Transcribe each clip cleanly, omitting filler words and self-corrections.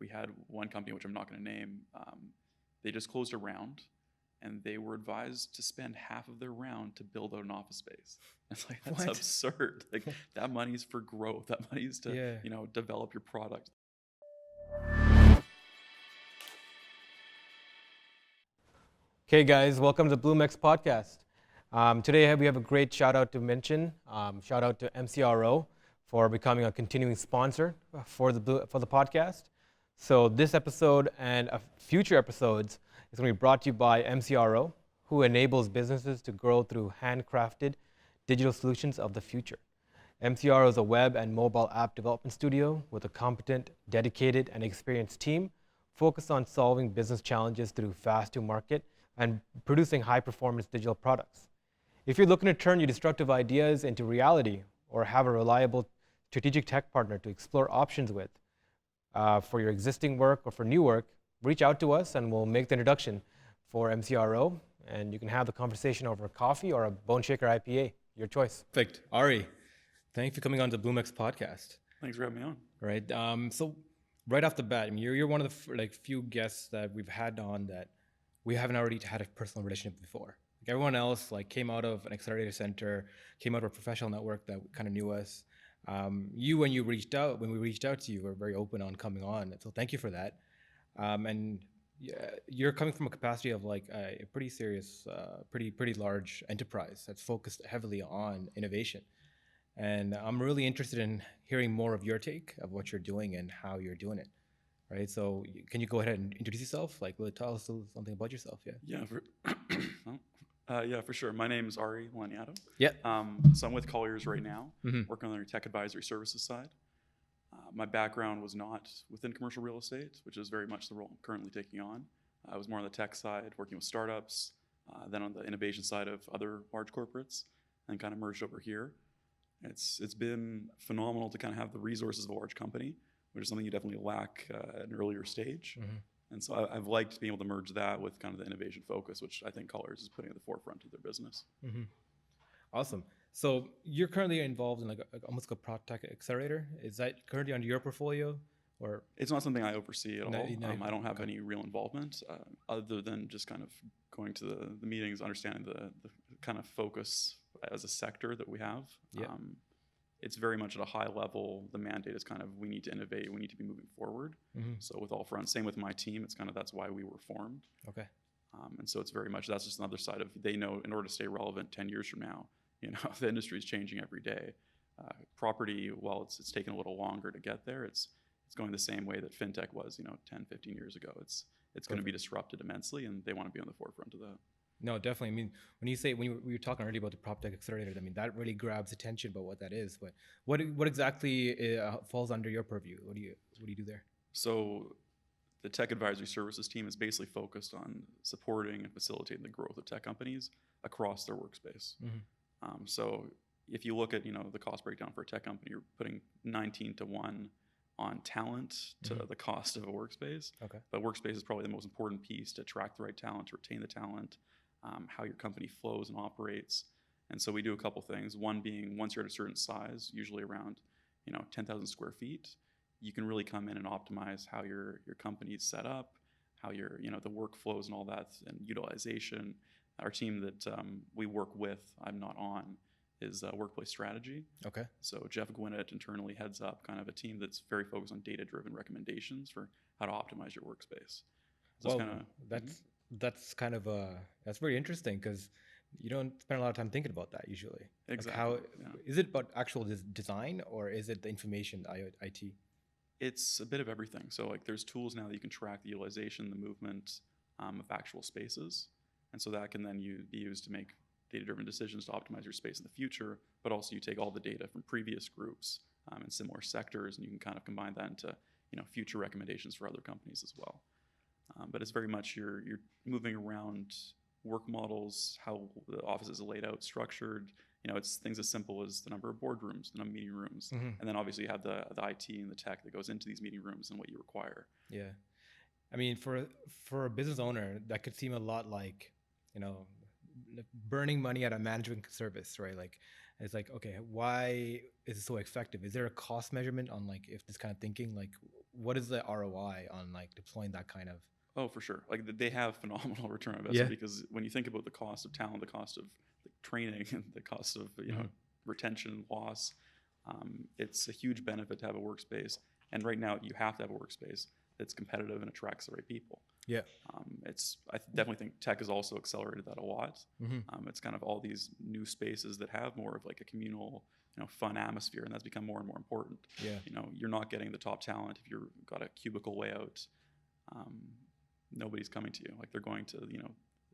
we had one company, which I'm not going to name, they just closed a round and they were advised to spend half of their round to build out an office space. It's like, that's What? absurd. Like that money's for growth. That money's to, Yeah. develop your product. Okay, guys, welcome to the BloomX podcast. Today we have a great shout out to mention. Shout out to MCRO for becoming a continuing sponsor for the podcast. So this episode and future episodes is going to be brought to you by MCRO, who enables businesses to grow through handcrafted digital solutions of the future. MCRO is a web and mobile app development studio with a competent, dedicated, and experienced team focused on solving business challenges through fast to market and producing high-performance digital products. If you're looking to turn your destructive ideas into reality or have a reliable strategic tech partner to explore options with for your existing work or for new work, reach out to us and we'll make the introduction for MCRO, and you can have the conversation over a coffee or a Bone Shaker IPA, your choice. Perfect. Ari, thanks for coming on the BloomX podcast. Thanks for having me on. Right. So right off the bat, I mean, you're one of the few guests that we've had on that we haven't already had a personal relationship before. Like everyone else, came out of an accelerator center, came out of a professional network that kind of knew us. When we reached out to you, were very open on coming on. So thank you for that. And you're coming from a capacity of a pretty serious, pretty large enterprise that's focused heavily on innovation. And I'm really interested in hearing more of your take of what you're doing and how you're doing it. Right. So can you go ahead and introduce yourself? Tell us something about yourself. Yeah. Yeah, for sure. My name is Ari Laniado. Yeah. So I'm with Colliers right now, working on their tech advisory services side. My background was not within commercial real estate, which is very much the role I'm currently taking on. I was more on the tech side, working with startups, then on the innovation side of other large corporates, and kind of merged over here. It's been phenomenal to kind of have the resources of a large company, which is something you definitely lack at an earlier stage. And so I've liked being able to merge that with kind of the innovation focus, which I think Colliers is putting at the forefront of their business. Awesome. So you're currently involved in almost a prop tech accelerator. Is that currently under your portfolio, or? It's not something I oversee at all. No, I don't have any real involvement other than just kind of going to the meetings, understanding the kind of focus as a sector that we have. Yeah. It's very much at a high level. The mandate is kind of, we need to innovate, we need to be moving forward. So with all fronts, same with my team, it's kind of, that's why we were formed. Okay. And so it's very much, that's just another side of, they know in order to stay relevant 10 years from now, the industry is changing every day. Property, while it's taken a little longer to get there, it's going the same way that fintech was, 10, 15 years ago. It's going to be disrupted immensely, and they want to be on the forefront of that. No, definitely. I mean, when we were talking already about the prop tech accelerator, I mean, that really grabs attention about what that is. But what exactly falls under your purview? What do you do there? So the tech advisory services team is basically focused on supporting and facilitating the growth of tech companies across their workspace. So if you look at the cost breakdown for a tech company, you're putting 19 to 1 on talent to the cost of a workspace. Okay. But workspace is probably the most important piece to attract the right talent, to retain the talent, how your company flows and operates. And so we do a couple things. One being, once you're at a certain size, usually around 10,000 square feet, you can really come in and optimize how your company is set up, how your the workflows and all that, and utilization. Our team that we work with, I'm not on, is workplace strategy. Okay. So Jeff Gwinnett internally heads up kind of a team that's very focused on data-driven recommendations for how to optimize your workspace. So that's kind of that's very interesting, because you don't spend a lot of time thinking about that usually. Exactly. Is it about actual design, or is it the information, IT? It's a bit of everything. So there's tools now that you can track the utilization, the movement of actual spaces. And so that can then be used to make data-driven decisions to optimize your space in the future, but also you take all the data from previous groups in similar sectors, and you can kind of combine that into future recommendations for other companies as well. But it's very much you're moving around work models, how the offices are laid out, structured. It's things as simple as the number of boardrooms, the number of meeting rooms, and then obviously you have the IT and the tech that goes into these meeting rooms and what you require. Yeah, I mean, for a business owner, that could seem a lot like burning money at a management service, right? Okay, why is it so effective? Is there a cost measurement on if this kind of thinking, what is the ROI on like deploying that kind of? Oh, for sure. Like they have phenomenal return on investment Yeah. because when you think about the cost of talent, the cost of training, and the cost of retention, loss, it's a huge benefit to have a workspace. And right now, you have to have a workspace that's competitive and attracts the right people. Yeah. I definitely think tech has also accelerated that a lot. It's kind of all these new spaces that have more of like a communal, fun atmosphere, and that's become more and more important. Yeah. You're not getting the top talent if you've got a cubicle layout. Nobody's coming to you. Like they're going to,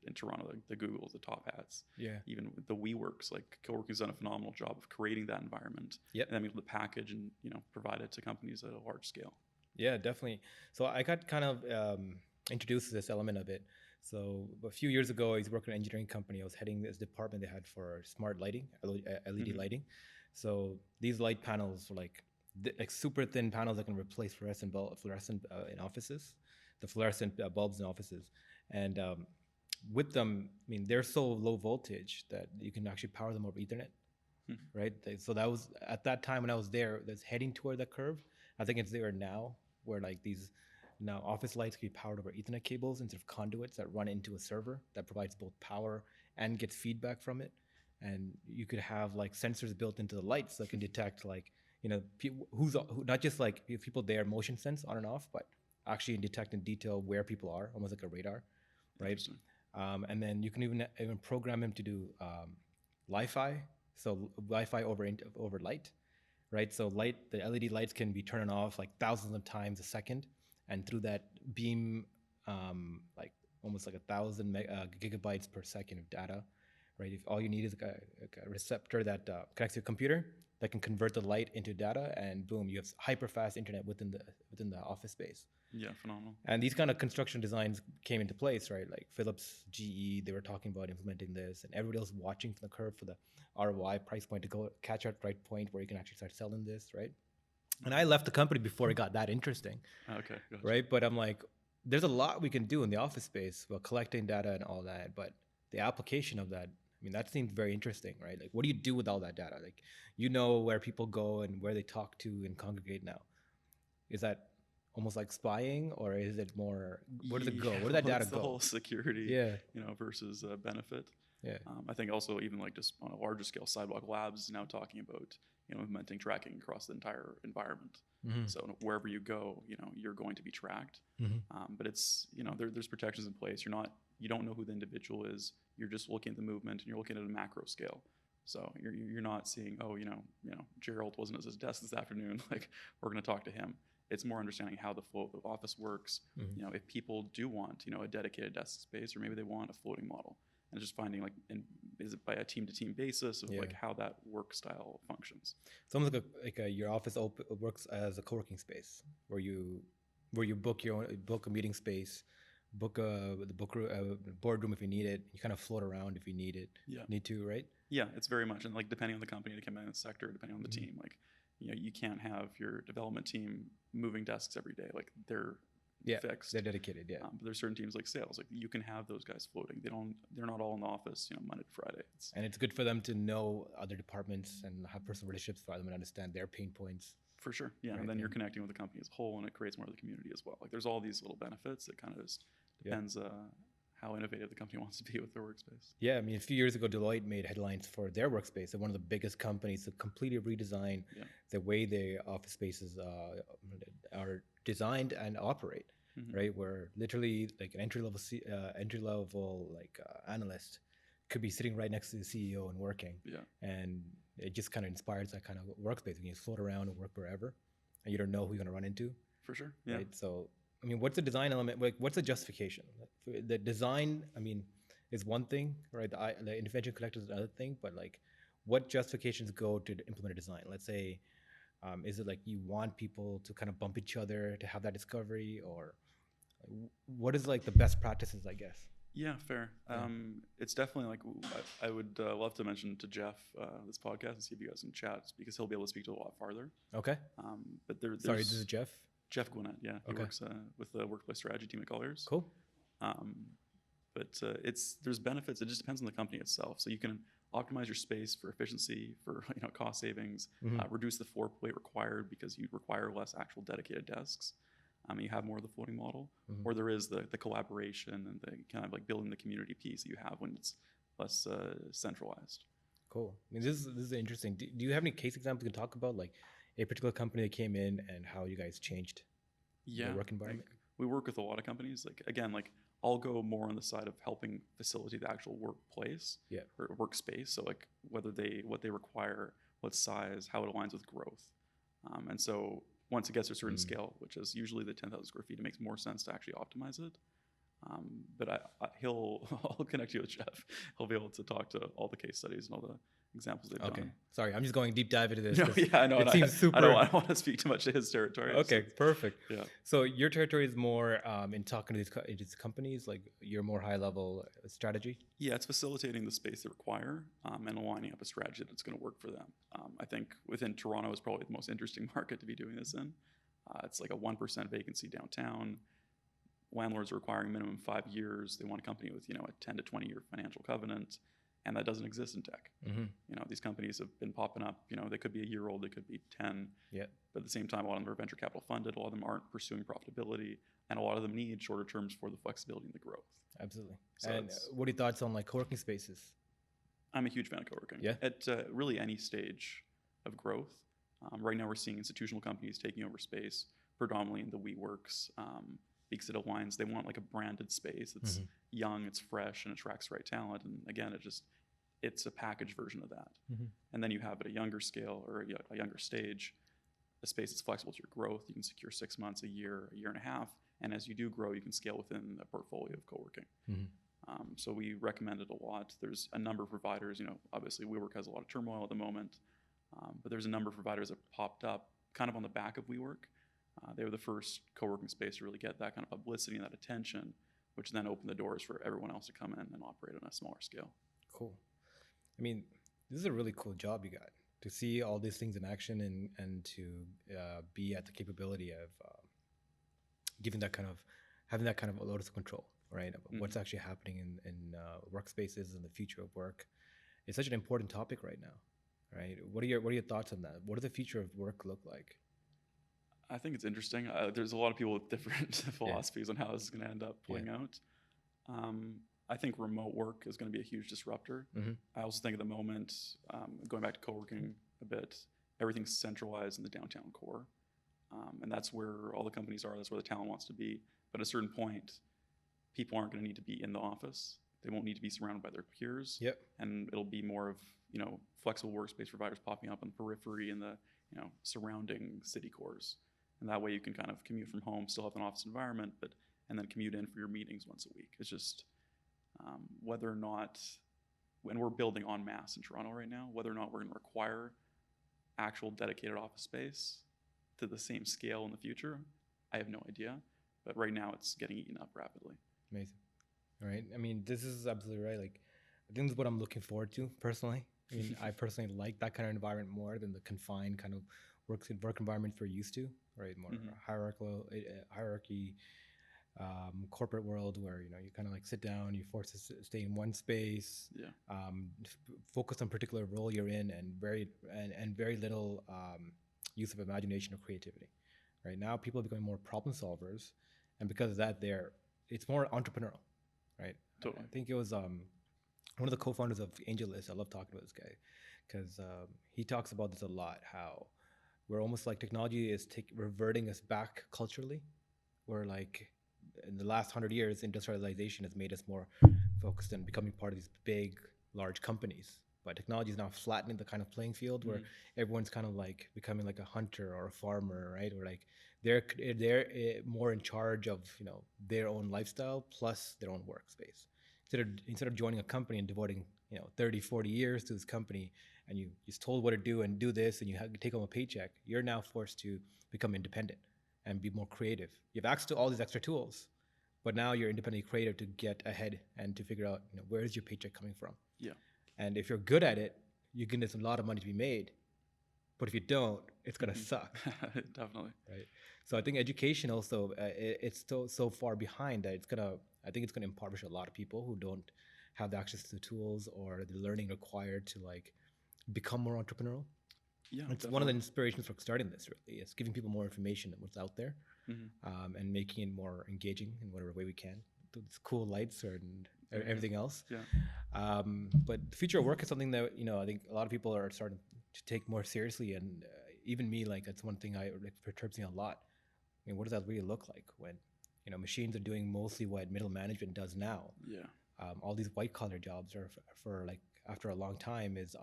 in Toronto, the Googles, the top hats. Yeah. Even the WeWorks, like Coworking's done a phenomenal job of creating that environment. Yep. And then being able to package and, provide it to companies at a large scale. Yeah, definitely. So I got kind of introduced to this element of it. So a few years ago, I was working at an engineering company. I was heading this department they had for smart lighting, LED lighting. So these light panels were like super thin panels that can replace fluorescent in offices, the fluorescent bulbs in offices. And with them, I mean, they're so low voltage that you can actually power them over Ethernet, right? So that was at that time when I was there, that's heading toward that curve. I think it's there now, where like these now office lights can be powered over Ethernet cables instead of conduits that run into a server that provides both power and gets feedback from it. And you could have like sensors built into the lights that can detect like, not just like if people there motion sense on and off, but actually detect in detail where people are, almost like a radar, right? And then you can even program them to do Wi-Fi, so Wi-Fi over light, right? So the LED lights can be turned off like thousands of times a second, and through that beam, like almost like 1,000 gigabytes per second of data, right? If all you need is a receptor that connects to a computer that can convert the light into data, and boom, you have hyper fast internet within the office space. Yeah, phenomenal. And these kind of construction designs came into place, right? Like Philips, GE, they were talking about implementing this, and everybody else watching from the curve for the ROI price point to go catch at the right point where you can actually start selling this, right? And I left the company before it got that interesting. Okay. Gotcha. Right? But I'm like, there's a lot we can do in the office space about collecting data and all that, but the application of that, I mean, that seems very interesting, right? Like, what do you do with all that data? Like, where people go and where they talk to and congregate now. Is that almost like spying, or is it more, where does it go? Where did that data it's go? The whole security, versus benefit. Yeah. I think also even like just on a larger scale, Sidewalk Labs is now talking about, implementing tracking across the entire environment. So wherever you go, you're going to be tracked. But it's, there's protections in place. You don't know who the individual is. You're just looking at the movement, and you're looking at a macro scale. So you're not seeing, Gerald wasn't at his desk this afternoon. Like, we're going to talk to him. It's more understanding how the flow of the office works. If people do want, a dedicated desk space, or maybe they want a floating model, and just finding like, is it by a team-to-team basis of like how that work style functions. It's almost like your office works as a co-working space where you book a meeting space, book a boardroom if you need it. You kind of float around if you need to, right? Yeah, it's very much, and like depending on the company, depending on the sector, depending on the team, like you can't have your development team moving desks every day. Like they're fixed. They're dedicated. Yeah. But there's certain teams like sales, like you can have those guys floating. They're not all in the office, Monday to Friday. And it's good for them to know other departments and have personal relationships for them and understand their pain points. For sure. Yeah. Right? And then you're connecting with the company as a whole, and it creates more of the community as well. Like there's all these little benefits. It kind of just depends how innovative the company wants to be with their workspace. Yeah. I mean, a few years ago, Deloitte made headlines for their workspace. They're one of the biggest companies to completely redesign the way their office spaces are designed and operate. Right, where literally like an entry level analyst could be sitting right next to the CEO and working. And it just kind of inspires that kind of workspace. You can float around and work wherever, and you don't know who you're going to run into. For sure. Yeah. Right. So I mean, what's the design element? Like, what's the justification? The design, I mean, is one thing, right? The intervention collector is another thing. But like, what justifications go to implement a design? Let's say, is it like you want people to kind of bump each other to have that discovery, or what is like the best practices, I guess? Yeah, fair. It's definitely like, I would love to mention to Jeff this podcast and see if you guys can chat, because he'll be able to speak to it a lot farther. Okay. But there's Sorry, this is Jeff? Jeff Gwinnett, yeah. He works with the workplace strategy team at Colliers. Cool. But there's benefits. It just depends on the company itself. So you can optimize your space for efficiency, for cost savings, reduce the floor plate required because you require less actual dedicated desks. and you have more of the floating model, Mhm. or there is the collaboration and the kind of like building the community piece that you have when it's less centralized. Cool. I mean, this is interesting. Do you have any case examples you can talk about, like a particular company that came in and how you guys changed their Yeah, work like environment? we work with a lot of companies. Like again, like I'll go more on the side of helping facilitate the actual workplace Yeah. or workspace. So like what they require, what size, how it aligns with growth, and so once it gets to a certain scale, which is usually the 10,000 square feet, it makes more sense to actually optimize it. But he'll I'll connect you with Jeff. He'll be able to talk to all the case studies and all the examples they've Okay. done. Sorry, I'm just going deep dive into this No, 'cause yeah, I know. it And seems super. I don't want to speak too much to his territory. Okay, perfect. Yeah. So your territory is more in talking to these companies, like your more high level strategy. Yeah, it's facilitating the space they require and aligning up a strategy that's going to work for them. I think within Toronto is probably the most interesting market to be doing this in. It's like a 1% vacancy downtown. Landlords are requiring minimum 5 years. They want a company with, a 10 to 20 year financial covenant, and that doesn't exist in tech. These companies have been popping up. They could be a year old, they could be 10. Yeah. But at the same time, a lot of them are venture capital funded. A lot of them aren't pursuing profitability, and a lot of them need shorter terms for the flexibility and the growth. Absolutely. So And what are your thoughts on like co-working spaces? I'm a huge fan of co-working. Yeah. At really any stage of growth. Right now, we're seeing institutional companies taking over space, predominantly in the WeWorks, because it aligns. They want like a branded space. It's young, it's fresh, and attracts the right talent. And again, it's a packaged version of that. And then you have at a younger scale or a younger stage, a space that's flexible to your growth. You can secure 6 months, a year and a half. And as you do grow, you can scale within a portfolio of co-working. So we recommend it a lot. There's a number of providers. Obviously WeWork has a lot of turmoil at the moment, but there's a number of providers that popped up kind of on the back of WeWork. They were the first co-working space to really get that kind of publicity and that attention, which then opened the doors for everyone else to come in and operate on a smaller scale. Cool. I mean, this is a really cool job you got to see all these things in action and to be at the capability of having that kind of a lotus of control, right? What's actually happening in workspaces and the future of work. It's such an important topic right now, right? What are your thoughts on that? What does the future of work look like? I think it's interesting. There's a lot of people with different philosophies on how this is going to end up playing out. I think remote work is going to be a huge disruptor. I also think at the moment, going back to co-working a bit, everything's centralized in the downtown core. And that's where all the companies are. That's where the talent wants to be. But at a certain point, people aren't going to need to be in the office. They won't need to be surrounded by their peers. Yep. And it'll be more of, flexible workspace providers popping up on the periphery and the, surrounding city cores. And that way you can kind of commute from home, still have an office environment, and then commute in for your meetings once a week. It's just whether or not, when we're building en masse in Toronto right now, whether or not we're going to require actual dedicated office space to the same scale in the future, I have no idea. But right now it's getting eaten up rapidly. Amazing. All right. I mean, this is absolutely right. Like, I think this is what I'm looking forward to personally. I mean, I personally like that kind of environment more than the confined kind of work environments we're used to, right? More hierarchy, corporate world where you kind of like sit down, you're forced to stay in one space, focus on particular role you're in, and very little use of imagination or creativity. Right now, people are becoming more problem solvers, and because of that, it's more entrepreneurial, right? Totally. I think it was one of the co-founders of AngelList. I love talking to this guy because he talks about this a lot. How we're almost like technology is reverting us back culturally. We're like in the last 100 years, industrialization has made us more focused on becoming part of these big, large companies. But technology is now flattening the kind of playing field where everyone's kind of like becoming like a hunter or a farmer, right? Or like they're more in charge of their own lifestyle plus their own workspace. Instead of joining a company and devoting 30, 40 years to this company, and you just told what to do and do this, and you take home a paycheck, you're now forced to become independent and be more creative. You have access to all these extra tools, but now you're independently creative to get ahead and to figure out where is your paycheck coming from. Yeah. And if you're good at it, you can get a lot of money to be made. But if you don't, it's gonna suck. Definitely. Right. So I think education also it's so far behind that I think it's gonna impoverish a lot of people who don't have the access to the tools or the learning required to like become more entrepreneurial. Yeah, it's definitely one of the inspirations for starting this. Really, is giving people more information than what's out there. and making it more engaging in whatever way we can. These cool lights and everything else. Yeah. But the future of work is something that, I think a lot of people are starting to take more seriously. And even me, like, that's one thing like perturbs me a lot. I mean, what does that really look like when, machines are doing mostly what middle management does now? Yeah. All these white collar jobs are for like, after a long time is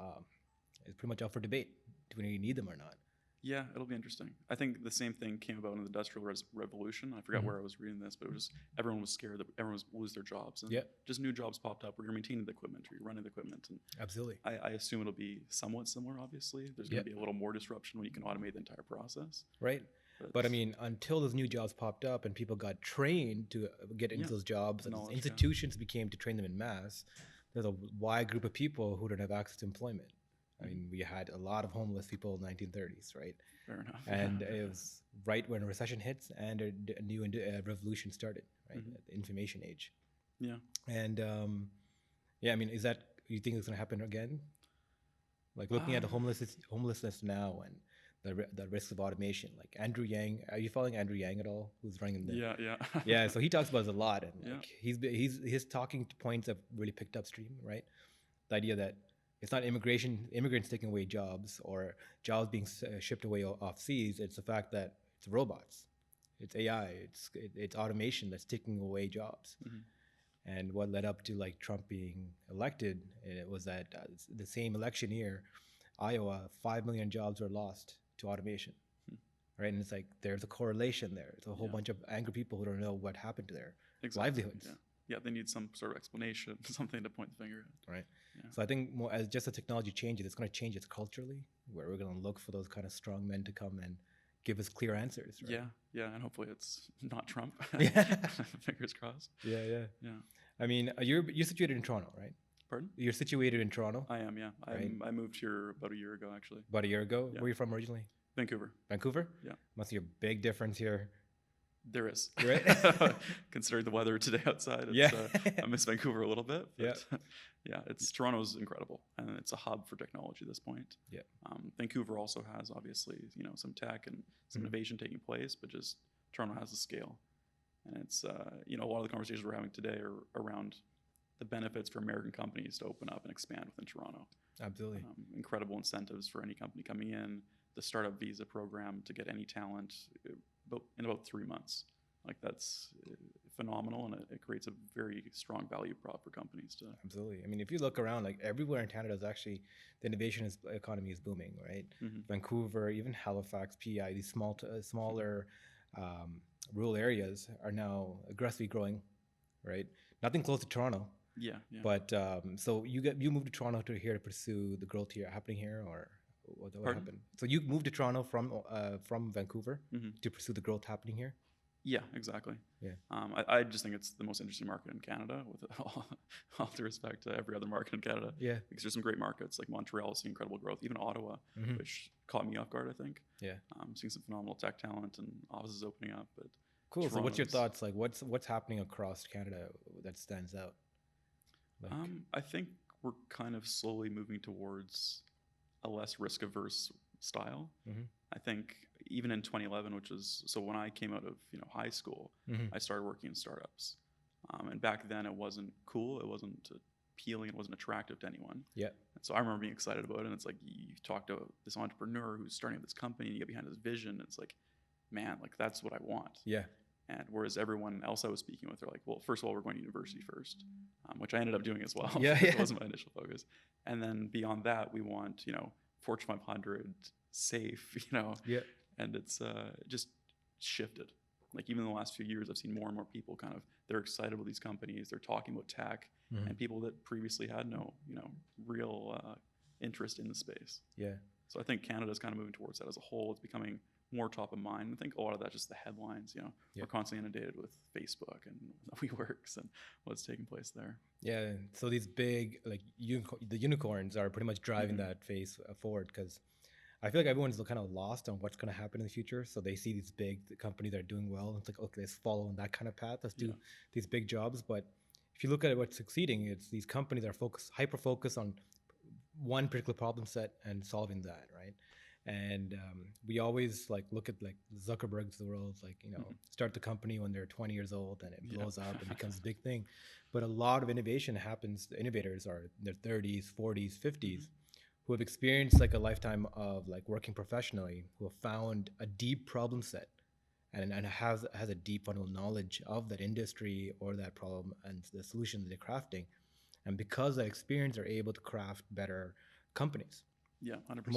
pretty much up for debate. Do we need them or not? Yeah, it'll be interesting. I think the same thing came about in the Industrial Revolution. I forgot where I was reading this, but it was just everyone was scared that everyone would lose their jobs. And just new jobs popped up where you're maintaining the equipment or you're running the equipment. And Absolutely. I assume it'll be somewhat similar, obviously. There's going to be a little more disruption when you can automate the entire process. Right. But I mean, until those new jobs popped up and people got trained to get into those jobs, and institutions became to train them in mass, there's a wide group of people who don't have access to employment. I mean, we had a lot of homeless people in the 1930s, right? Fair enough. And it was right when a recession hits and a new revolution started, right? The information age. Yeah. And I mean, you think it's going to happen again? Like looking at the homelessness now and the risks of automation, like Andrew Yang. Are you following Andrew Yang at all? Who's running the? Yeah. Yeah. So he talks about this a lot, and like his talking points have really picked up steam, right? The idea that it's not immigrants taking away jobs or jobs being shipped away off seas. It's the fact that it's robots, it's AI, it's automation that's taking away jobs. And what led up to like Trump being elected, it was that the same election year, Iowa, 5 million jobs were lost to automation, right? And it's like there's a correlation there. It's a whole bunch of angry people who don't know what happened to their livelihoods. Yeah, they need some sort of explanation, something to point the finger at. Right. Yeah. So I think more as just the technology changes, it's going to change it culturally, where we're going to look for those kind of strong men to come and give us clear answers. Right? Yeah, and hopefully it's not Trump. Yeah. Fingers crossed. Yeah. I mean, you're situated in Toronto, right? Pardon? You're situated in Toronto. I am, yeah. I moved here about a year ago, actually. About a year ago. Yeah. Where are you from originally? Vancouver. Vancouver? Yeah. Must be a big difference here. There is. Right? Considering the weather today outside, I miss Vancouver a little bit. But Toronto's incredible, and it's a hub for technology at this point. Yeah. Vancouver also has obviously some tech and some innovation taking place, but just Toronto has the scale, and it's a lot of the conversations we're having today are around the benefits for American companies to open up and expand within Toronto. Absolutely. Incredible incentives for any company coming in, the startup visa program to get any talent in about 3 months. Like that's phenomenal, and it creates a very strong value prop for companies to. Absolutely. I mean, if you look around, like everywhere in Canada is actually the innovation economy is booming, right? Vancouver, even Halifax, PEI, these smaller rural areas are now aggressively growing, right? Nothing close to Toronto. Yeah. But so you moved to Toronto here to pursue the growth here happening here, or what happened? So you moved to Toronto from Vancouver to pursue the growth happening here. Yeah, exactly. Yeah. I just think it's the most interesting market in Canada, with all due respect to every other market in Canada. Yeah. Because there's some great markets like Montreal, seeing incredible growth. Even Ottawa, which caught me off guard, I think. Yeah. Seeing some phenomenal tech talent and offices opening up. But cool. Toronto's, so what's your thoughts? Like, what's happening across Canada that stands out? Like, I think we're kind of slowly moving towards a less risk-averse style. I think even in 2011, which is so when I came out of high school, I started working in startups, and back then it wasn't cool, it wasn't appealing, it wasn't attractive to anyone. Yeah. And so I remember being excited about it, and it's like you talk to this entrepreneur who's starting this company, and you get behind his vision. It's like, man, like that's what I want. Yeah. And whereas everyone else I was speaking with, they're like, well, first of all, we're going to university first, which I ended up doing as well. Yeah. It wasn't my initial focus. And then beyond that, we want, Fortune 500, safe, Yeah. And it's just shifted. Like even in the last few years, I've seen more and more people they're excited about these companies. They're talking about tech and people that previously had no, real interest in the space. Yeah. So I think Canada's kind of moving towards that as a whole. It's becoming more top of mind. I think a lot of that's just the headlines, We're constantly inundated with Facebook and WeWorks and what's taking place there. Yeah. So these big, like the unicorns are pretty much driving that phase forward, because I feel like everyone's kind of lost on what's going to happen in the future. So they see these big companies that are doing well. And it's like, okay, let's follow in that kind of path. Let's do these big jobs. But if you look at what's succeeding, it's these companies are hyper-focused on one particular problem set and solving that, right? And we always like look at like Zuckerbergs of the world, like, you know, start the company when they're 20 years old and it blows up and becomes a big thing. But a lot of innovation happens. The innovators are in their 30s, 40s, 50s, who have experienced like a lifetime of like working professionally, who have found a deep problem set and has a deep fundamental knowledge of that industry or that problem and the solution that they're crafting. And because of that experience, they're able to craft better companies. Yeah, 100%.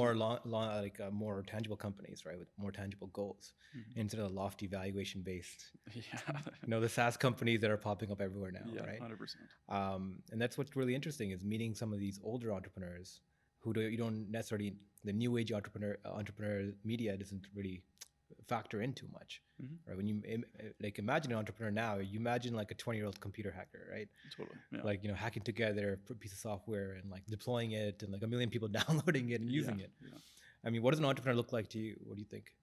More tangible companies, right, with more tangible goals instead of lofty valuation based. Yeah. You know, the SaaS companies that are popping up everywhere now, Yeah, right? 100%. And that's what's really interesting is meeting some of these older entrepreneurs who you don't necessarily, the new age entrepreneur media doesn't really factor in too much, right? When you like imagine an entrepreneur now, you imagine like a 20-year-old computer hacker, right? Totally. Yeah. Like, you know, hacking together a piece of software and like deploying it and like a million people downloading it and using it. Yeah. I mean, what does an entrepreneur look like to you? What do you think?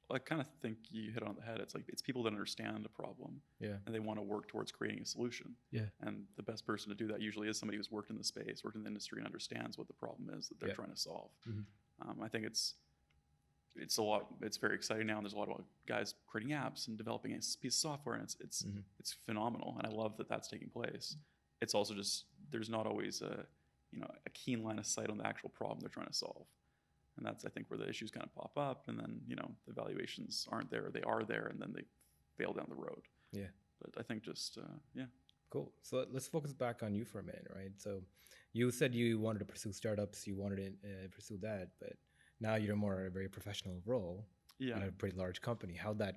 Well, I kind of think you hit it on the head. It's like it's people that understand a problem Yeah. and they want to work towards creating a solution. Yeah. And the best person to do that usually is somebody who's worked in the space, worked in the industry, and understands what the problem is that they're trying to solve. I think it's a lot. It's very exciting now, and there's a lot of guys creating apps and developing a piece of software, and it's phenomenal, and I love that that's taking place. It's also just there's not always a keen line of sight on the actual problem they're trying to solve, and that's I think where the issues kind of pop up, and then the valuations aren't there, they are there, and then they fail down the road. Yeah. But I think just Cool. So let's focus back on you for a minute, right? So you said you wanted to pursue startups, you wanted to pursue that, but now you're more a very professional role in a pretty large company. How'd that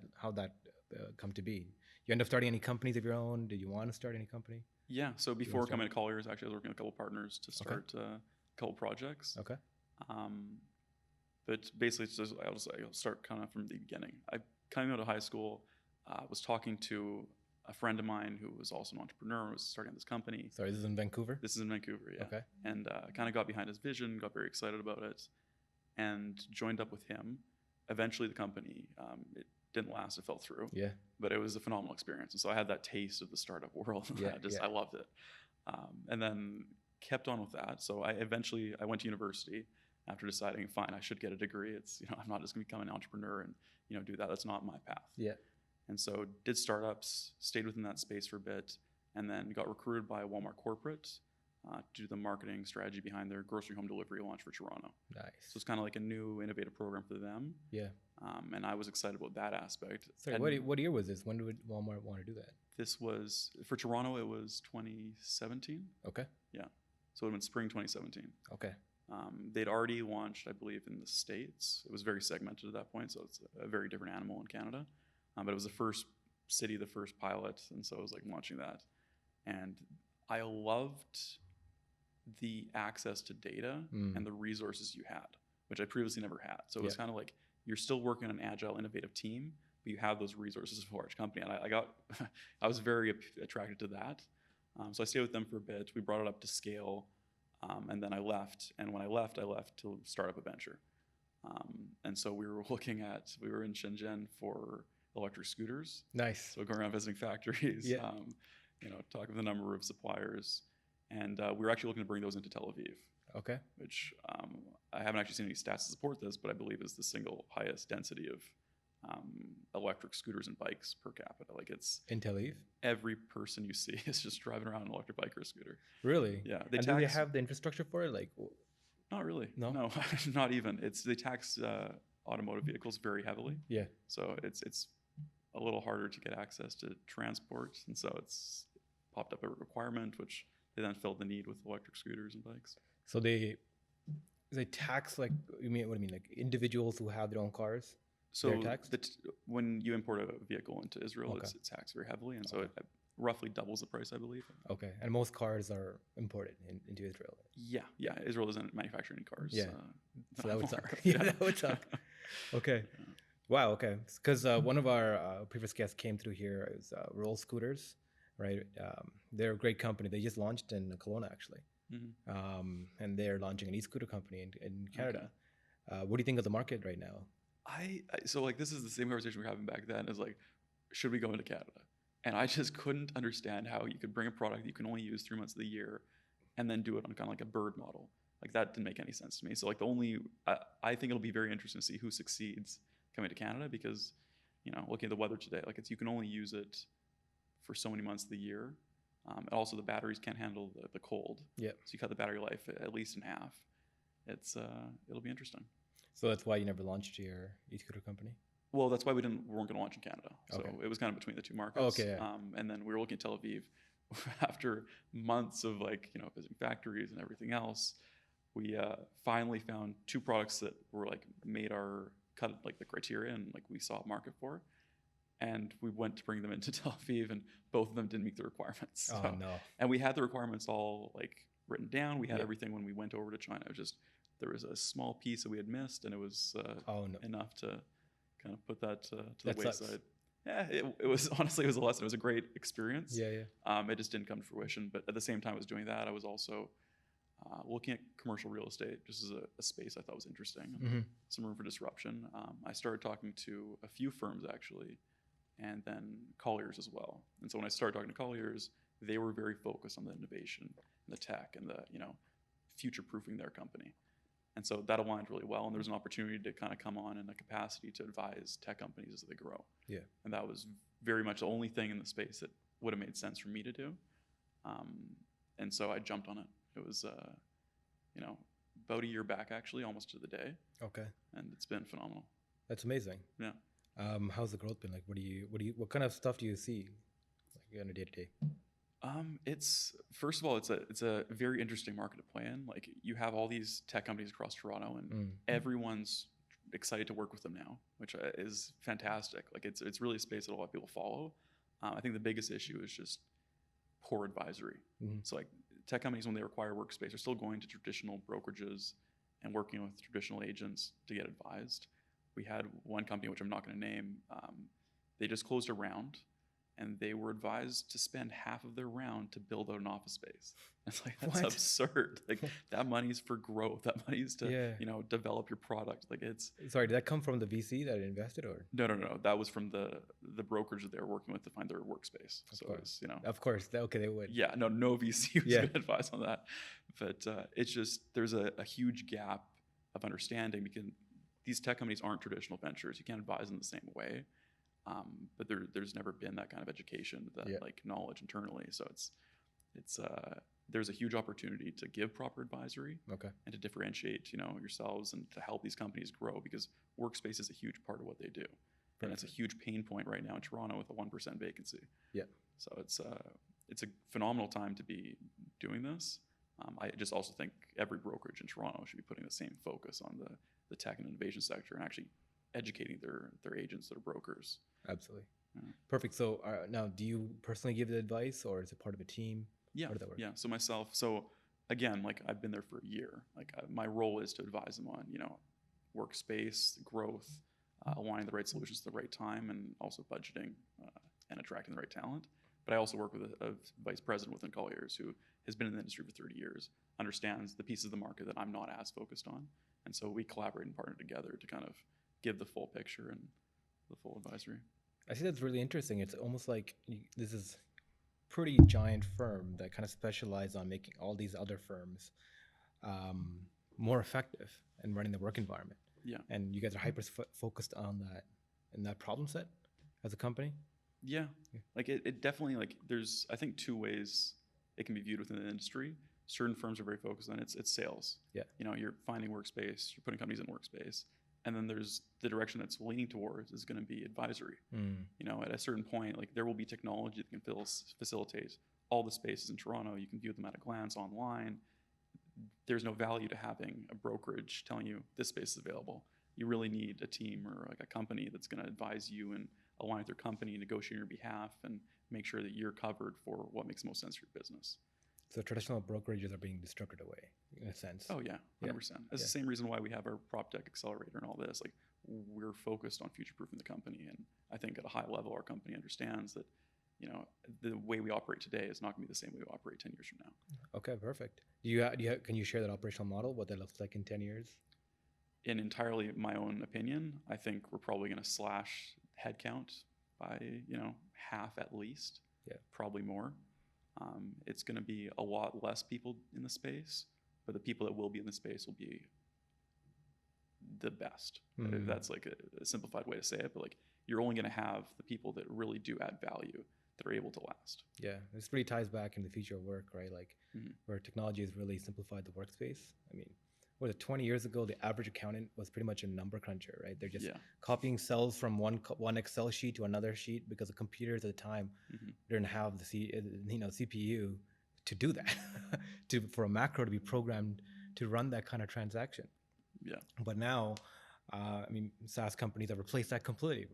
come to be? You end up starting any companies of your own? Did you want to start any company? Yeah. So before coming to Colliers, actually, I was working with a couple partners to start a couple projects. Okay. But basically, I'll start kind of from the beginning. I coming out of high school, was talking to a friend of mine who was also an entrepreneur, was starting this company. Sorry, this is in Vancouver? This is in Vancouver, yeah. Okay. And kind of got behind his vision, got very excited about it, and joined up with him. Eventually, the company, it didn't last, it fell through. Yeah. But it was a phenomenal experience. And so I had that taste of the startup world. Yeah, I loved it. And then kept on with that. So I went to university after deciding, fine, I should get a degree. It's, I'm not just going to become an entrepreneur and, do that. That's not my path. Yeah. And so did startups, stayed within that space for a bit, and then got recruited by Walmart Corporate to do the marketing strategy behind their grocery home delivery launch for Toronto. Nice. So it's kind of like a new innovative program for them. Yeah. And I was excited about that aspect. Sorry, what year was this? When did Walmart want to do that? This was, for Toronto, it was 2017. Okay. Yeah. So it would have been spring 2017. Okay. They'd already launched, I believe, in the States. It was very segmented at that point, so it's a very different animal in Canada. But it was the first city, the first pilot, and so I was like launching that. And I loved the access to data and the resources you had, which I previously never had. So it was kind of like you're still working on an agile, innovative team, but you have those resources of a large company. And I was very attracted to that. So I stayed with them for a bit. We brought it up to scale. And then I left. And when I left to start up a venture. And so we were in Shenzhen for electric scooters. Nice. So going around visiting factories, talking with a number of suppliers. And we were actually looking to bring those into Tel Aviv. Okay. Which I haven't actually seen any stats to support this, but I believe is the single highest density of electric scooters and bikes per capita. Like it's in Tel Aviv, every person you see is just driving around an electric bike or a scooter. Really? Yeah. Do they have the infrastructure for it? Like, not really. No, not even. They tax automotive vehicles very heavily. Yeah. So it's a little harder to get access to transport, and so it's popped up a requirement, which they then filled the need with electric scooters and bikes. So they tax like what do you mean like individuals who have their own cars? So when you import a vehicle into Israel, Okay. it's taxed very heavily, and so it roughly doubles the price, I believe. Okay, and most cars are imported into Israel. Yeah. Israel doesn't manufacture any cars. Yeah, so that would suck. Yeah, that would suck. Okay, wow. Okay, because one of our previous guests came through here. It was Roll Scooters, right? They're a great company. They just launched in Kelowna actually, and they're launching an e-scooter company in Canada. Okay. What do you think of the market right now? So like this is the same conversation we were having back then. Is like, should we go into Canada? And I just couldn't understand how you could bring a product that you can only use 3 months of the year, and then do it on kind of like a bird model. Like that didn't make any sense to me. So like I think it'll be very interesting to see who succeeds coming to Canada because, looking at the weather today, like you can only use it for so many months of the year. And also the batteries can't handle the cold. Yeah. So you cut the battery life at least in half. It'll be interesting. So that's why you never launched your e-scooter company? Well, that's why we weren't going to launch in Canada. So Okay. it was kind of between the two markets. Oh, okay. Yeah. And then we were looking at Tel Aviv after months of visiting factories and everything else. We finally found two products that were cut the criteria and we saw a market for. And we went to bring them into Tel Aviv, and both of them didn't meet the requirements. Oh, So, no. And we had the requirements all written down. We had Yeah. everything when we went over to China. It was just there was a small piece that we had missed, and it was Oh, no. enough to kind of put that to That the sucks. wayside. Yeah, it was honestly it was a lesson. It was a great experience. Yeah, yeah. It just didn't come to fruition. But at the same time I was doing that, I was also looking at commercial real estate just as a space I thought was interesting. Mhm. Some room for disruption. I started talking to a few firms actually, and then Colliers as well. And so when I started talking to Colliers, they were very focused on the innovation and the tech and the future-proofing their company. And so that aligned really well. And there was an opportunity to kind of come on in a capacity to advise tech companies as they grow. Yeah. And that was very much the only thing in the space that would have made sense for me to do. And so I jumped on it. It was, about a year back actually, almost to the day. Okay. And it's been phenomenal. That's amazing. Yeah. How's the growth been? Like, what kind of stuff do you see on a day to day? It's first of all, it's a very interesting market to play in. Like you have all these tech companies across Toronto, and everyone's excited to work with them now, which is fantastic. Like it's really a space that a lot of people follow. I think the biggest issue is just poor advisory. So like tech companies, when they require workspace, are still going to traditional brokerages and working with traditional agents to get advised. We had one company, which I'm not going to name, they just closed a round, and they were advised to spend half of their round to build out an office space. It's like, that's What? absurd. Like that money's for growth. That money's to, develop your product. Like it's. Sorry, did that come from the VC that invested, or? No. That was from the brokerage that they were working with to find their workspace. Of So course. it was, Of course. Okay, they would. Yeah, no VC was Yeah. going to advise on that. But it's just, there's a huge gap of understanding because these tech companies aren't traditional ventures. You can't advise them the same way. But there's never been that kind of education, that knowledge internally. So there's a huge opportunity to give proper advisory, Okay. and to differentiate, yourselves and to help these companies grow, because workspace is a huge part of what they do. And it's a huge pain point right now in Toronto with a 1% vacancy. Yeah. So it's a phenomenal time to be doing this. I just also think every brokerage in Toronto should be putting the same focus on the tech and innovation sector and actually educating their agents that are brokers. Absolutely. Yeah. Perfect. So now, do you personally give the advice, or is it part of a team? Yeah. How does that work? Yeah. So again, I've been there for a year. My role is to advise them on, workspace growth, aligning the right solutions at the right time, and also budgeting and attracting the right talent. But I also work with a vice president within Colliers who has been in the industry for 30 years, understands the pieces of the market that I'm not as focused on. And so we collaborate and partner together to kind of give the full picture and the full advisory. I see that's really interesting. It's almost like this is pretty giant firm that kind of specialize on making all these other firms more effective and running the work environment. Yeah. And you guys are hyper focused on that and that problem set as a company. Yeah. It definitely, there's, I think, two ways it can be viewed within the industry. Certain firms are very focused on it's sales. Yeah. You're finding workspace, you're putting companies in workspace. And then there's the direction that's leaning towards is going to be advisory. At a certain point, there will be technology that can facilitate all the spaces in Toronto. You can view them at a glance online. There's no value to having a brokerage telling you this space is available. You really need a team or a company that's going to advise you and align with your company, negotiate on your behalf, and make sure that you're covered for what makes most sense for your business. So traditional brokerages are being destructed away in a sense. Oh yeah, 100%. That's the same reason why we have our prop tech accelerator and all this. We're focused on future-proofing the company, and I think at a high level, our company understands that, the way we operate today is not going to be the same way we operate 10 years from now. Okay, perfect. Can you share that operational model, what that looks like in 10 years? In entirely my own opinion, I think we're probably going to slash headcount by, half at least. Yeah. Probably more. It's going to be a lot less people in the space, but the people that will be in the space will be the best. Mhm. That's like a simplified way to say it, but like you're only going to have the people that really do add value that are able to last. Yeah, this really ties back in the future of work, right? Like Mhm. where technology has really simplified the workspace. I mean, what was it, 20 years ago, the average accountant was pretty much a number cruncher, right? They're just Yeah. copying cells from one Excel sheet to another sheet because the computers at the time Mhm. didn't have the CPU to do that, for a macro to be programmed to run that kind of transaction. Yeah. But now, I mean, SaaS companies have replaced that completely.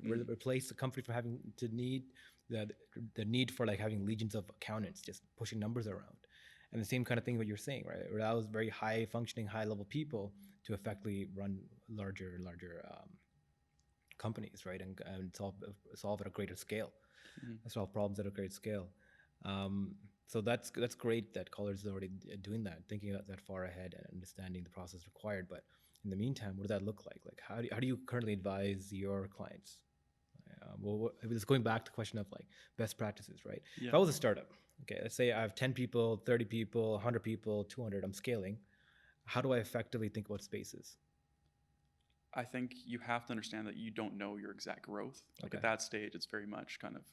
Replaced the company from having to need the need for like having legions of accountants just pushing numbers around, and the same kind of thing what you're saying, right? It allows very high functioning, high level people to effectively run larger and larger companies, right, and solve at a greater scale, Mhm. solve problems at a great scale. So that's great that Colliers is already doing that, thinking that far ahead and understanding the process required. But in the meantime, what does that look like? Like, how do you currently advise your clients? Well, it's going back to the question of like best practices, right? Yeah. If I was a startup, okay, let's say I have 10 people, 30 people, 100 people, 200, I'm scaling. How do I effectively think about spaces? I think you have to understand that you don't know your exact growth. Like Okay. at that stage, it's very much kind of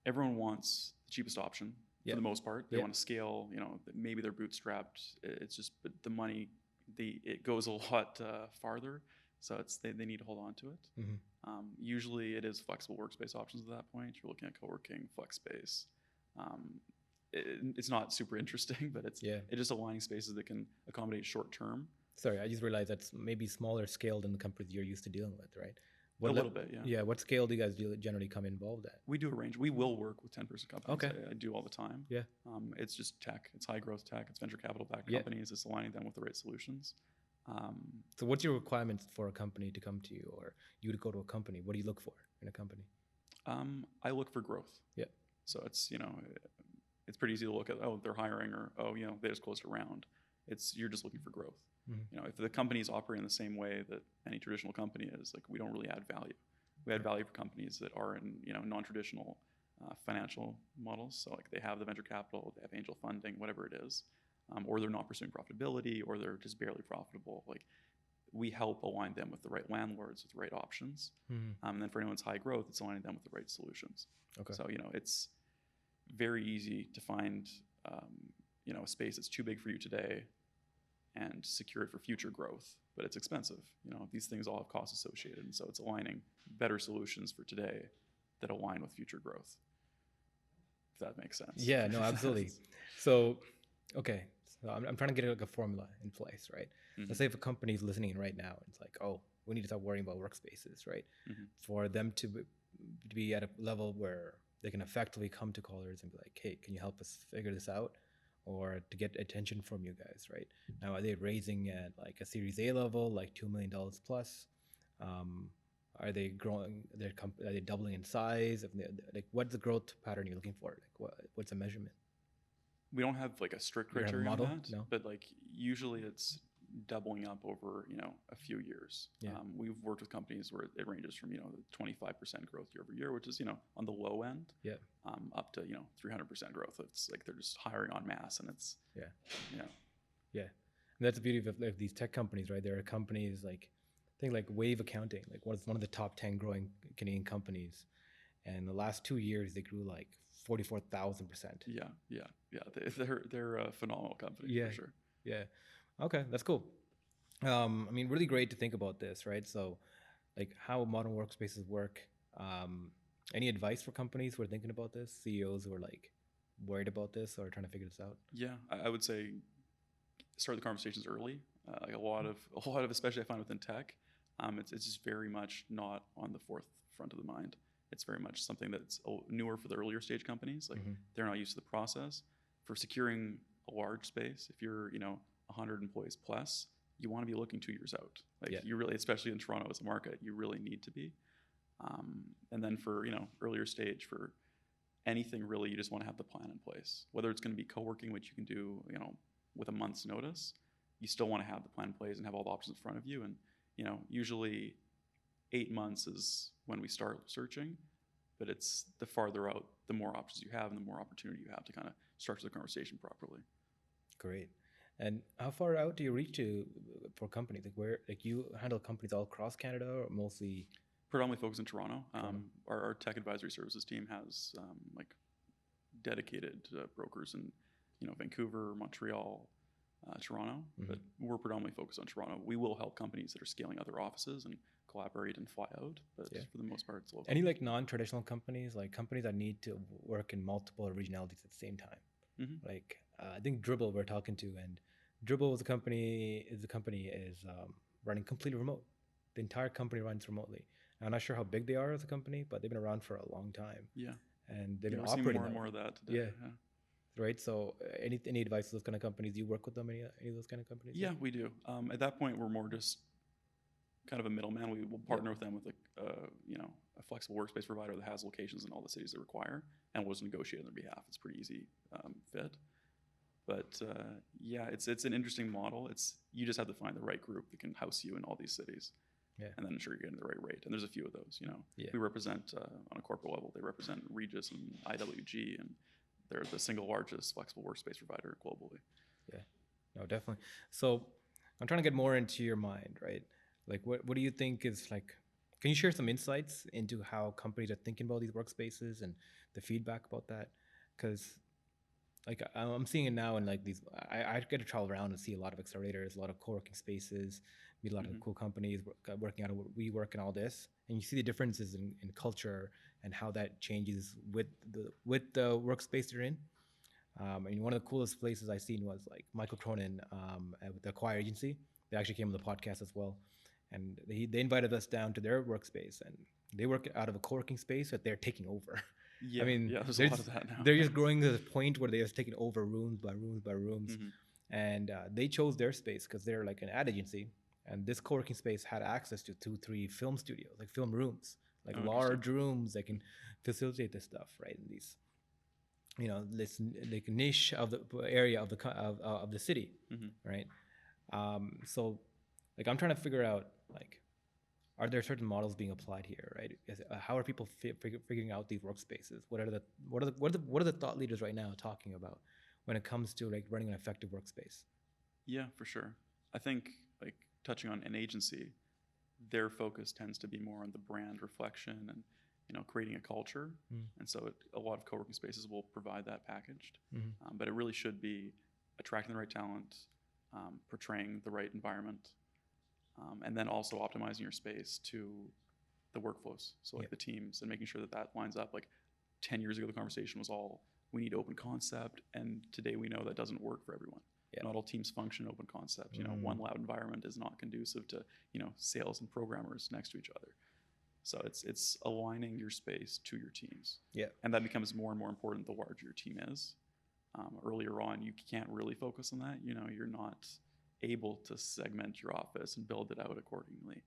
everyone wants the cheapest option Yeah. for the most part. They Yeah. want to scale. Maybe they're bootstrapped. It's just, but the money, it goes a lot farther. So they need to hold on to it. Mhm. Usually, it is flexible workspace options at that point. You're looking at co-working, flex space. It's not super interesting, but it's just aligning spaces that can accommodate short term. Sorry, I just realized that's maybe smaller scale than the companies you're used to dealing with, right? A little bit, yeah. Yeah, what scale do you guys generally come involved at? We do a range. We will work with 10-person companies. Okay. I do all the time. Yeah. It's just tech. It's high growth tech. It's venture capital backed Yeah. companies. It's aligning them with the right solutions. So what's your requirements for a company to come to you, or you to go to a company? What do you look for in a company? I look for growth. Yeah. So it's it's pretty easy to look at, oh, they're hiring, or oh, they just closed a round. You're just looking for growth. Mhm. If the company is operating the same way that any traditional company is, like, we don't really add value. We add value for companies that are in non-traditional financial models. So like they have the venture capital, they have angel funding, whatever it is, or they're not pursuing profitability, or they're just barely profitable. Like, we help align them with the right landlords, with the right options. Mhm. And then for anyone's high growth, it's aligning them with the right solutions. Okay. So it's very easy to find a space that's too big for you today and secure it for future growth, but it's expensive. These things all have costs associated, and so it's aligning better solutions for today that align with future growth. If that makes sense. Yeah, no, absolutely. So, okay, so I'm trying to get like a formula in place, right? Mhm. Let's say if a company is listening right now, it's like, oh, we need to start worrying about workspaces, right? Mhm. For them to be at a level where they can effectively come to Colliers and be like, hey, can you help us figure this out? Or to get attention from you guys, right? Now, are they raising at like a Series A level, like $2 million plus? Are they growing? Are they doubling in size? Like, what's the growth pattern you're looking for? Like, what's the measurement? We don't have like a strict You don't have a criteria on model? that, No? but like usually it's doubling up over a few years. Yeah. We've worked with companies where it ranges from 25% growth year over year, which is on the low end, Yeah. up to 300% growth. It's like they're just hiring en masse, and it's Yeah. yeah. Yeah. And that's the beauty of these tech companies, right? There are companies like, I think like Wave Accounting, like one of the top 10 growing Canadian companies. And the last 2 years, they grew like 44,000%. Yeah. They're a phenomenal company, Yeah. for sure. Yeah. Okay, that's cool. I mean, really great to think about this, right? So, like how modern workspaces work. Any advice for companies who are thinking about this, CEOs who are like worried about this or trying to figure this out? Yeah, I would say start the conversations early. Like a lot of, especially I find within tech, it's just very much not on the forefront of the mind. It's very much something that's newer for the earlier stage companies. Like, they're not used to the process. For securing a large space, if you're 100 employees plus, you want to be looking 2 years out. Like, you really, especially in Toronto as a market, you really need to be. And then for earlier stage, for anything really, you just want to have the plan in place. Whether it's going to be co-working, which you can do with a month's notice, you still want to have the plan in place and have all the options in front of you. And usually 8 months is when we start searching, but it's the farther out, the more options you have and the more opportunity you have to kind of structure the conversation properly. Great. And how far out do you reach to for companies? Like where, like you handle companies all across Canada or mostly? Predominantly focused in Toronto. Toronto. Our tech advisory services team has like dedicated brokers in Vancouver, Montreal, Toronto, but we're predominantly focused on Toronto. We will help companies that are scaling other offices and collaborate and fly out, but for the most part, it's local. Any like non-traditional companies, like companies that need to work in multiple regionalities at the same time? Like I think Dribble we're talking to, and Dribble is a company is running completely remote. The entire company runs remotely. I'm not sure how big they are as a company, but they've been around for a long time. Yeah, and they've been we're seeing operating more and more of that today. Yeah. Right. So any advice to those kind of companies? Do you work with them? Any of those kind of companies? Yeah, we do. At that point, we're more just kind of a middleman. We will partner with them with a flexible workspace provider that has locations in all the cities they require, and we'll just negotiate on their behalf. It's a pretty easy fit. But yeah, it's an interesting model. You just have to find the right group that can house you in all these cities, and then ensure you're getting the right rate. And there's a few of those. We represent on a corporate level. They represent Regis and IWG, and they're the single largest flexible workspace provider globally. Yeah, no, definitely. So I'm trying to get more into your mind, right? Like, what do you think is like? Can you share some insights into how companies are thinking about these workspaces and the feedback about that? Because like I'm seeing it now in like these, I get to travel around and see a lot of accelerators, a lot of co-working spaces, meet a lot of cool companies working out of WeWork and all this, and you see the differences in culture and how that changes with the workspace they're in. I mean, one of the coolest places I seen was like Michael Cronin with the Acquire agency. They actually came on the podcast as well, and they invited us down to their workspace, and they work out of a co-working space that they're taking over. Yeah, I mean, there's a lot of that now. They're just growing to the point where they're just taking over rooms by rooms by rooms, and they chose their space because they're like an ad agency, and this co-working space had access to 2-3 film studios, like film rooms, like large rooms that can facilitate this stuff, right? In these, this like niche of the area of the city, right? So, like, I'm trying to figure out like, are there certain models being applied here, right? How are people figuring out these workspaces? What are the thought leaders right now talking about when it comes to like running an effective workspace? Yeah, for sure. I think like touching on an agency, their focus tends to be more on the brand reflection and creating a culture, and so a lot of co-working spaces will provide that packaged. But it really should be attracting the right talent, portraying the right environment. And then also optimizing your space to the workflows. So like the teams and making sure that lines up. Like 10 years ago, the conversation was all, we need open concept. And today we know that doesn't work for everyone. Not all teams function open concept. One loud environment is not conducive to, sales and programmers next to each other. So it's aligning your space to your teams. And that becomes more and more important the larger your team is. Earlier on, you can't really focus on that. You're not able to segment your office and build it out accordingly.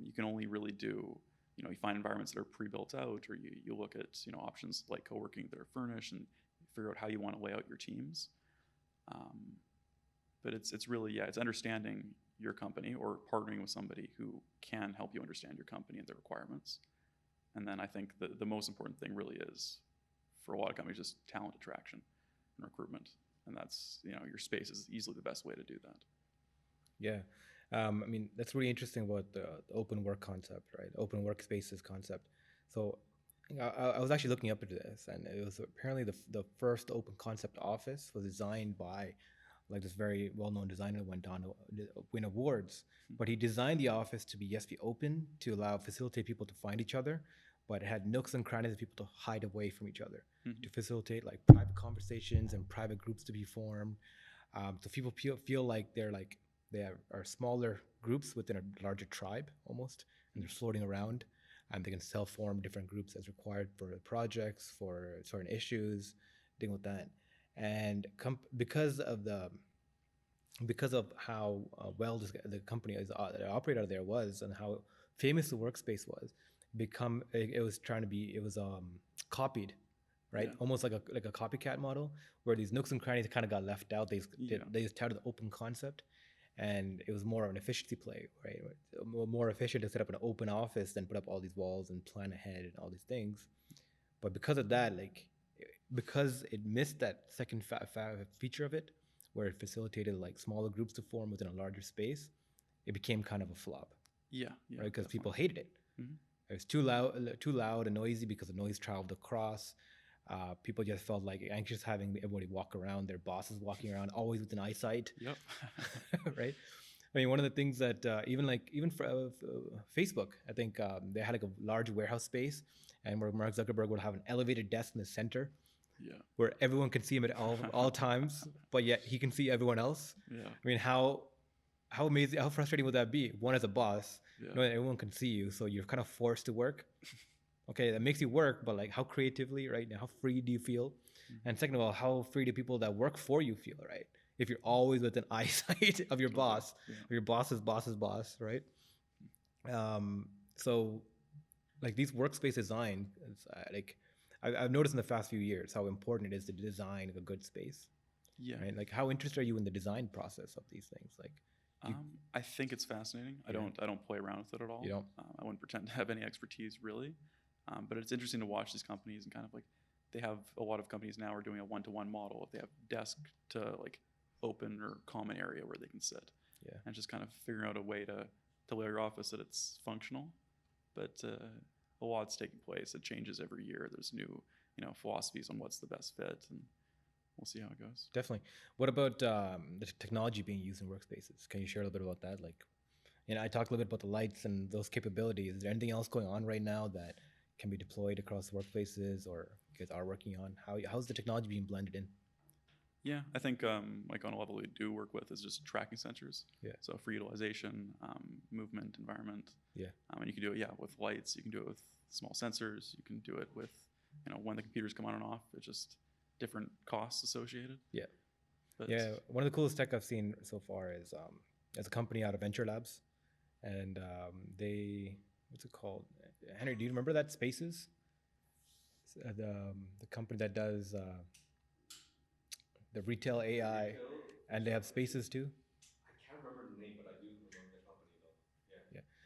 You can only really do, you find environments that are pre-built out, or you look at, options like co-working that are furnished and figure out how you want to lay out your teams. But it's really, it's understanding your company or partnering with somebody who can help you understand your company and their requirements. And then I think the most important thing really is, for a lot of companies, just talent attraction and recruitment. And that's, your space is easily the best way to do that. Yeah. I mean, that's really interesting about the open work concept, right? Open workspaces concept. So I was actually looking up into this, and it was apparently the first open concept office was designed by like this very well-known designer who went on to win awards. But he designed the office to be open, to facilitate people to find each other, but it had nooks and crannies for people to hide away from each other, to facilitate like private conversations and private groups to be formed. So people feel like they are smaller groups within a larger tribe almost, and they're floating around, and they can self-form different groups as required for projects, for certain issues, dealing with that. And because of how well the company the operator there was, and how famous the workspace was, it was copied, right? Almost like a copycat model, where these nooks and crannies kind of got left out. They just touted the open concept, and it was more of an efficiency play, right? More efficient to set up an open office than put up all these walls and plan ahead and all these things. But because of that, because it missed that second feature of it, where it facilitated like smaller groups to form within a larger space, it became kind of a flop, Yeah. right? Because Definitely. people hated it. Mhm. It was too loud and noisy because the noise traveled across. People just felt like anxious having everybody walk around, their bosses walking around, always within eyesight, Yep. right? I mean, one of the things that even for Facebook, I think they had like a large warehouse space, and where Mark Zuckerberg would have an elevated desk in the center, Yeah. where everyone can see him at all times, but yet he can see everyone else. Yeah. I mean, how amazing, how frustrating would that be? One, as a boss, Yeah. knowing that everyone can see you, so you're kind of forced to work. Okay, that makes you work, but like how creatively, right? Now, how free do you feel? And second of all, how free do people that work for you feel, right? If you're always within eyesight of your boss, Yeah. or your boss's boss's boss, right? So like these workspace design, it's, like I've noticed in the past few years how important it is to design a good space, Yeah. right? Like how interested are you in the design process of these things? Like I think it's fascinating. I Yeah. don't play around with it at all. You don't? I wouldn't pretend to have any expertise really, but it's interesting to watch these companies and kind of like they have a lot of companies now are doing a one-to-one model. If they have desk to like open or common area where they can sit, Yeah. and just kind of figuring out a way to layer your office that it's functional. But a lot's taking place. It changes every year. There's new philosophies on what's the best fit, and we'll see how it goes. Definitely. What about the technology being used in workspaces? Can you share a little bit about that? Like, I talked a little bit about the lights and those capabilities. Is there anything else going on right now that can be deployed across workplaces, or you guys are working on? How's the technology being blended in? Yeah, I think like on a level we do work with is just tracking sensors. Yeah. So for utilization, movement, environment. Yeah. And you can do it, with lights. You can do it with small sensors. You can do it with, when the computers come on and off. It's just different costs associated. Yeah. But Yeah. One of the coolest tech I've seen so far is there's a company out of Venture Labs, and what's it called? Henry, do you remember that Spaces? The company that does the retail AI, and they have Spaces too. I can't remember the name, but I do remember the company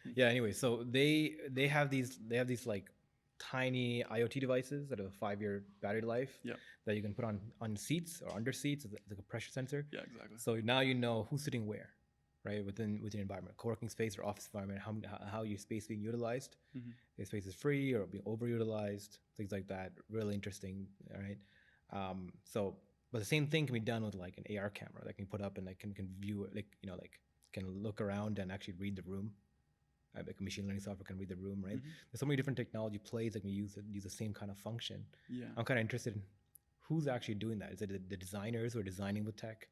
though. Yeah. Anyway, so they have these like tiny IoT devices that have a 5-year battery life. Yeah. That you can put on seats or under seats. It's like a pressure sensor. Yeah, exactly. So now you know who's sitting where, right, within your environment, co-working space or office environment. How your space being utilized. Mhm. If space is free or being overutilized, things like that. Really interesting. All right. But the same thing can be done with like an AR camera that can put up and like can view like can look around and actually read the room. Like a machine learning software can read the room, right? Mhm. There's so many different technology plays that can use the same kind of function. Yeah. I'm kind of interested in who's actually doing that. Is it the designers who are designing with tech,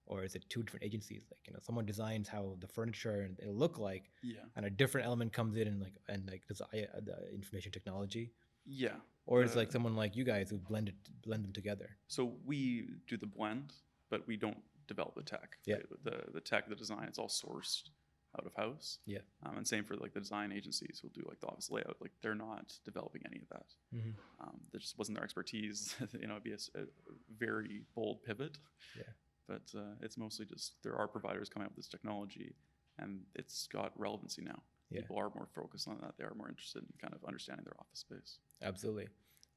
or is it two different agencies? Like someone designs how the furniture and it'll look like, Yeah. and a different element comes in and the information technology, Yeah. or it's like someone like you guys who blend them together. So we do the blend, but we don't develop the tech. Yeah. Right? The tech, the design, it's all sourced out of house. Yeah. And same for like the design agencies who'll do like the office layout. Like they're not developing any of that. That just wasn't their expertise. It'd be a very bold pivot. Yeah. But it's mostly just there are providers coming up with this technology, and it's got relevancy now. Yeah. People are more focused on that. They are more interested in kind of understanding their office space. Absolutely.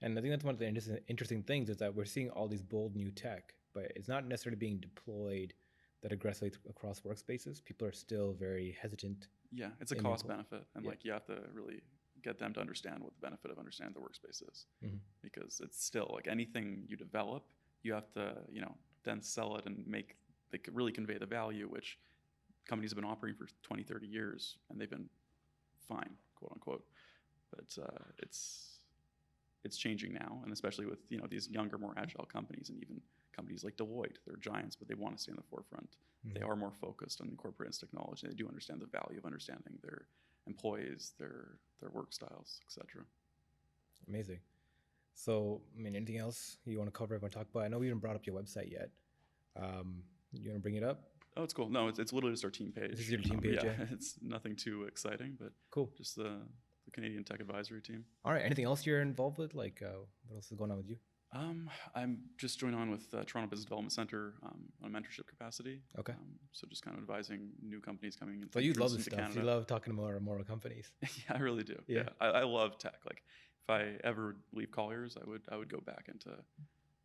And I think that's one of the interesting things is that we're seeing all these bold new tech, but it's not necessarily being deployed that aggressively across workspaces. People are still very hesitant. Yeah, it's a And cost people- benefit, and yeah. like you have to really get them to understand what the benefit of understanding the workspace is, because it's still like anything you develop, you have to then sell it and really convey the value, which companies have been operating for 20, 30 years, and they've been fine, quote unquote. But it's changing now, and especially with these younger, more agile companies, and even companies like Deloitte. They're giants, but they want to stay in the forefront. They are more focused on incorporating this technology. They do understand the value of understanding their employees, their work styles, etc. Amazing. So, I mean, anything else you want to cover? I want to talk about? I know we haven't brought up your website yet. You want to bring it up? Oh, it's cool. No, it's literally just our team page. This is your team page, yeah. It's nothing too exciting, but Cool. just the Canadian Tech Advisory team. All right. Anything else you're involved with? Like, what else is going on with you? I'm just joined on with Toronto Business Development Center on a mentorship capacity. Okay. So just kind of advising new companies coming in. So you love this into stuff. Canada. You love talking to more companies. Yeah, I really do. Yeah. I love tech. Like if I ever leave Colliers, I would go back into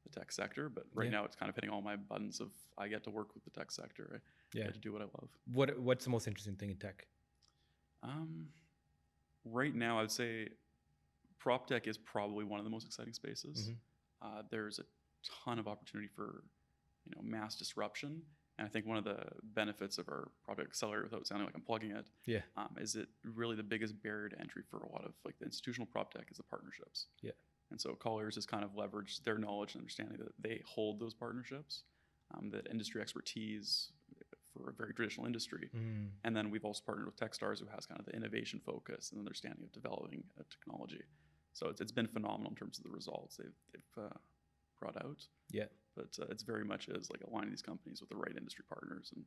the tech sector. But right now it's kind of hitting all my buttons of I get to work with the tech sector. I get to do what I love. What's the most interesting thing in tech? Right now, I would say prop tech is probably one of the most exciting spaces. There's a ton of opportunity for mass disruption. And I think one of the benefits of our Project Accelerator, without sounding like I'm plugging it, is it really the biggest barrier to entry for a lot of like the institutional prop tech is the partnerships. Yeah. And so Colliers has kind of leveraged their knowledge and understanding that they hold those partnerships, that industry expertise for a very traditional industry. And then we've also partnered with Techstars, who has kind of the innovation focus and understanding of developing a technology. So it's been phenomenal in terms of the results they've brought out. Yeah. But it's very much is like aligning these companies with the right industry partners and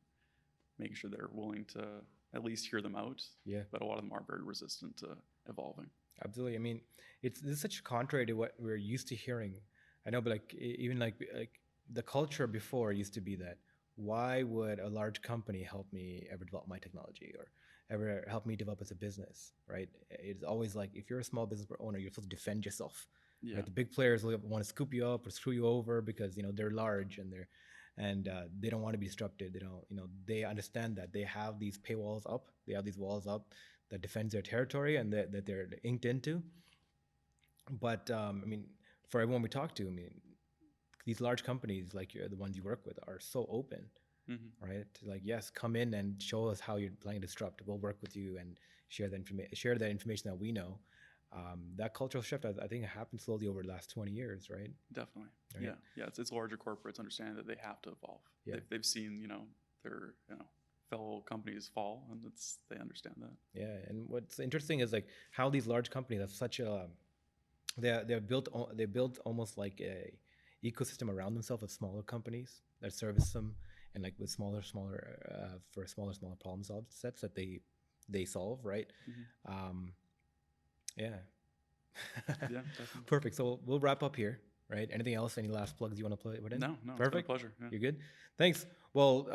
making sure they're willing to at least hear them out. Yeah. But a lot of them are very resistant to evolving. Absolutely. I mean, this is such contrary to what we're used to hearing. I know, but like even like the culture before used to be that why would a large company help me ever develop my technology or ever help me develop as a business, right? It's always like if you're a small business owner, you're supposed to defend yourself. Yeah. Right? The big players will want to scoop you up or screw you over because they're large and they don't want to be disrupted. They don't they understand that they have these paywalls up, they have these walls up that defends their territory and that they're inked into. But I mean, for everyone we talk to, I mean, these large companies like the ones you work with are so open, right? Like, yes, come in and show us how you're planning to disrupt. We'll work with you and share that information that we know. That cultural shift, I think, happened slowly over the last 20 years, right? Definitely. Right? Yeah. It's larger corporates understanding that they have to evolve. Yeah. They've seen their fellow companies fall, and they understand that. Yeah, and what's interesting is like how these large companies have such a they built almost like a ecosystem around themselves of smaller companies that service them and like with smaller problem sets that they solve, right? Yeah. Yeah, definitely. Perfect. So we'll wrap up here, right? Anything else? Any last plugs you want to put in? No, Perfect. it's been a pleasure. Yeah. You're good? Thanks. Well,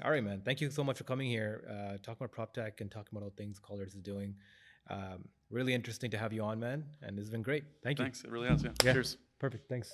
Ari, man, thank you so much for coming here, talking about prop tech and talking about all things Colliers is doing. Really interesting to have you on, man, and this has been great. Thank you. Thanks. It really has. Yeah. Yeah. Cheers. Perfect. Thanks.